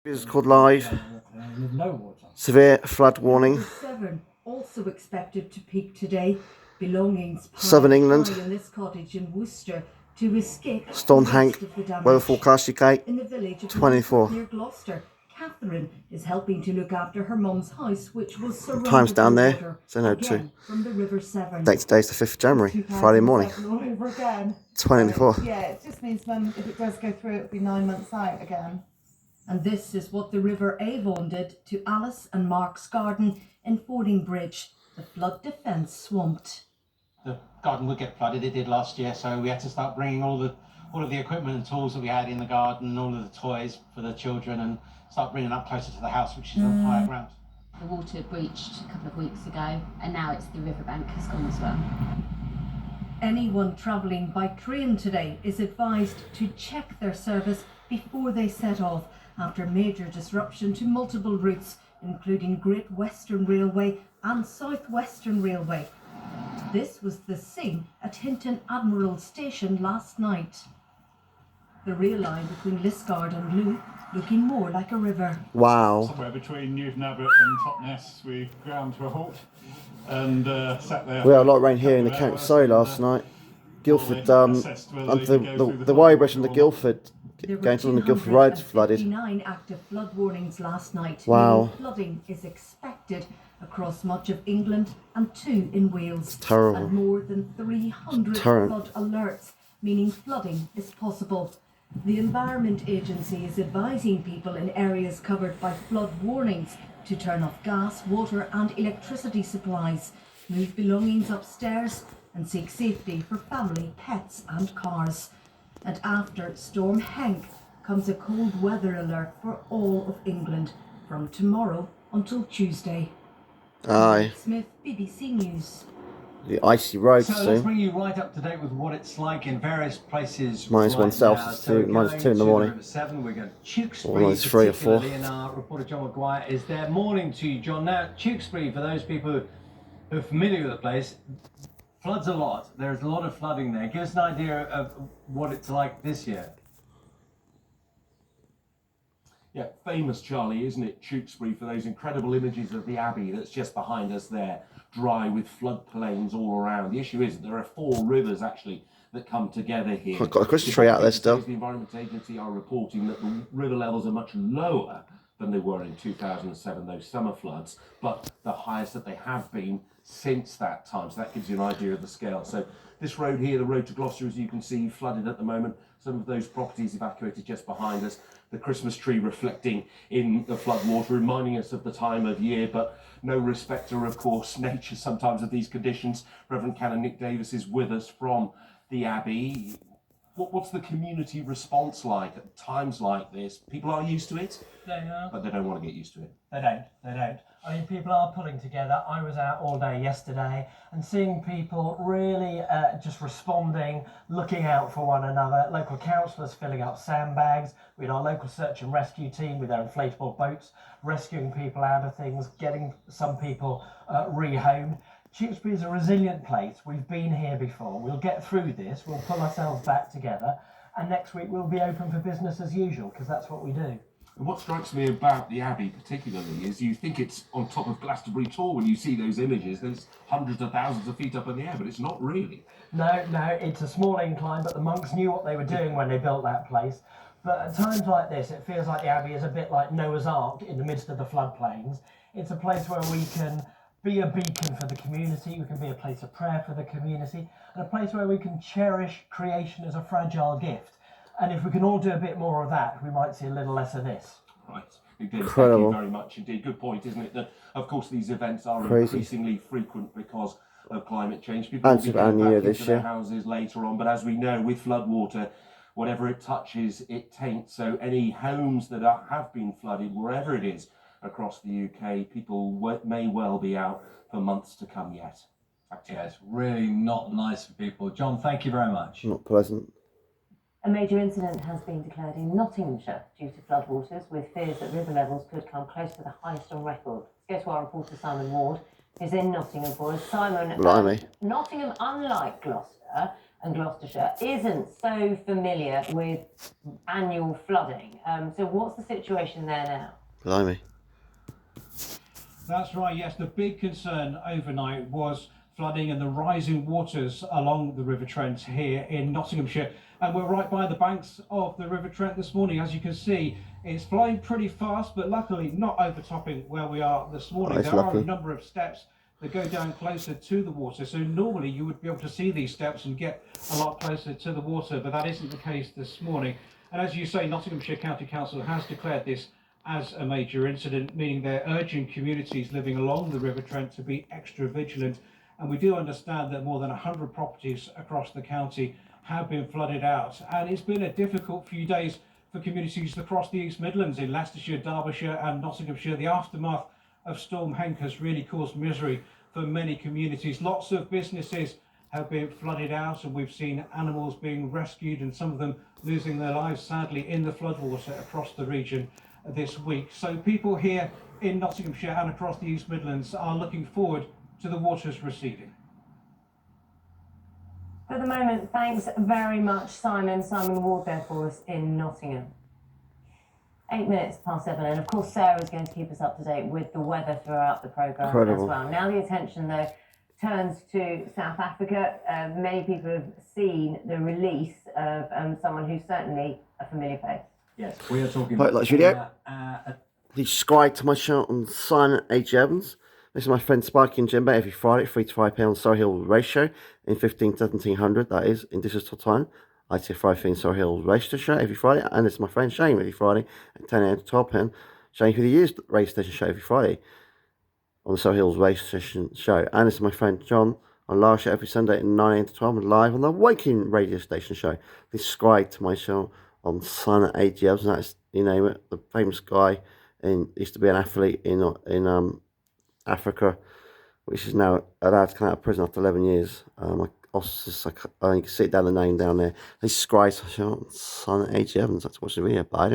This is called live. Severe flood warning. River Severn also expected to peak today. Belongings Southern England. in this cottage in Worcester to escape Storm the Hank. rest of the damage. Weather forecast UK. In the village of 24. near Gloucester, Catherine is helping to look after her mum's house, which was surrounded Time's down by there. water, So no again from the River Severn. Date today's the 5th of January, Friday morning. All over again. 24. So, yeah, it just means when if it does go through, it'll be 9 months out again. And this is what the River Avon did to Alice and Mark's garden in Fordingbridge. The flood defence swamped. The garden would get flooded. It did last year, so we had to start bringing all of the equipment and tools that we had in the garden, all of the toys for the children, and start bringing up closer to the house, which is on higher ground. The water breached a couple of weeks ago, and now it's the riverbank has gone as well. Anyone travelling by train today is advised to check their service before they set off after major disruption to multiple routes, including Great Western Railway and South Western Railway. This was the scene at Hinton Admiral Station last night. The rail line between Liskeard and Louth looking more like a river. Wow. Somewhere between Newton Abbot and Totnes, we ground to a halt and sat there. We had a lot of rain here in the County Surrey last night. Guildford, under the Weybridge and the Guildford, going to the Guildford roads flooded. 59 active flood warnings last night. Wow. Meaning flooding is expected across much of England and 2 in Wales. Terrible. And more than 300 flood alerts, meaning flooding is possible. The Environment Agency is advising people in areas covered by flood warnings to turn off gas, water and electricity supplies, move belongings upstairs and seek safety for family, pets and cars. And after Storm Hank comes a cold weather alert for all of England from tomorrow until Tuesday. Aye. Smith, BBC News. The icy roads So let's soon. bring you right up to date with what it's like in various places. Minus right 1 Celsius, now. So minus 2 in the going to morning. River Severn, we're going to Tewkesbury, Or minus 3 or 4. particularly, and our reporter John Maguire is there. Morning to you, John. Now, Tewkesbury, for those people who are familiar with the place, floods a lot. There's a lot of flooding there. Give us an idea of what it's like this year. Yeah, famous, Charlie, isn't it, Tewkesbury, for those incredible images of the Abbey that's just behind us there, dry with floodplains all around. The issue is that there are 4 rivers, actually, that come together here. I've got a Christmas tree out there still. The Environment Agency are reporting that the river levels are much lower than they were in 2007, those summer floods, but the highest that they have been since that time. So that gives you an idea of the scale. So this road here, the road to Gloucester, as you can see, flooded at the moment. Some of those properties evacuated just behind us. The Christmas tree reflecting in the flood water, reminding us of the time of year, but no respecter, of course, nature sometimes of these conditions. Reverend Canon Nick Davis is with us from the Abbey. What's the community response like at times like this? People are used to it, but they don't want to get used to it. They don't. I mean, people are pulling together. I was out all day yesterday and seeing people really just responding, looking out for one another. Local councillors filling up sandbags. We had our local search and rescue team with their inflatable boats, rescuing people out of things, getting some people rehomed. Tewkesbury is a resilient place. We've been here before. We'll get through this. We'll pull ourselves back together. And next week we'll be open for business as usual, because that's what we do. And what strikes me about the Abbey particularly is you think it's on top of Glastonbury Tor when you see those images. There's hundreds of thousands of feet up in the air, but it's not really. No, it's a small incline, but the monks knew what they were doing when they built that place. But at times like this, it feels like the Abbey is a bit like Noah's Ark in the midst of the floodplains. It's a place where we can be a beacon for the community, we can be a place of prayer for the community, and a place where we can cherish creation as a fragile gift. And if we can all do a bit more of that, we might see a little less of this. Right. Indeed. Incredible. Thank you very much indeed. Good point, isn't it? That, of course, these events are Crazy. increasingly frequent because of climate change. People And will be Super going New back Year into this their year. houses later on, but as we know, with floodwater, whatever it touches, it taints. So any homes that have been flooded, wherever it is across the UK, people may well be out for months to come yet. Yeah, it's really not nice for people. John, thank you very much. Not pleasant. A major incident has been declared in Nottinghamshire due to floodwaters, with fears that river levels could come close to the highest on record. Let's go to our reporter Simon Ward, who's in Nottingham for us. Simon, Blimey. Nottingham, unlike Gloucester, and Gloucestershire isn't so familiar with annual flooding. So what's the situation there now? Blimey. That's right, yes. The big concern overnight was flooding and the rising waters along the River Trent here in Nottinghamshire. And we're right by the banks of the River Trent this morning. As you can see, it's flowing pretty fast, but luckily not overtopping where we are this morning. That's there lucky. are a number of steps that go down closer to the water. So normally you would be able to see these steps and get a lot closer to the water, but that isn't the case this morning. And as you say, Nottinghamshire County Council has declared this as a major incident, meaning they're urging communities living along the River Trent to be extra vigilant. And we do understand that more than 100 properties across the county have been flooded out. And it's been a difficult few days for communities across the East Midlands, in Leicestershire, Derbyshire and Nottinghamshire. The aftermath of Storm Henk has really caused misery for many communities. Lots of businesses have been flooded out, and we've seen animals being rescued and some of them losing their lives, sadly, in the floodwater across the region this week. So people here in Nottinghamshire and across the East Midlands are looking forward to the waters receding. For the moment, thanks very much, Simon. Simon Ward there for us in Nottingham. 8 minutes past 7, and of course Sarah's going to keep us up to date with the weather throughout the programme as well. Now the attention though turns to South Africa. Many people have seen the release of someone who's certainly a familiar face. Yes, we are talking Quite like video. about Please subscribe to my channel on Simon H. Evans. This is my friend Spikey and Jimbo every Friday, 3 to 5 p.m. on Surrey Hill Race Show in 1700, that is, in digital time. I say Friday in Surrey Hill Race Show every Friday, and this is my friend Shane every Friday at 10 a.m. to 12 p.m. Shane for the Years Race Station Show every Friday on the Surrey Hills Race Station Show. And this is my friend John on Last Show every Sunday at 9 a.m. to 12 and live on the Waking Radio Station Show. Please subscribe to my channel on Simon H. Evans, and that's, you name it, the famous guy used to be an athlete in Africa, which is now allowed to come out of prison after 11 years. I can see it down the name down there. Please subscribe to my channel on Simon H. Evans. That's what's the video. Bye.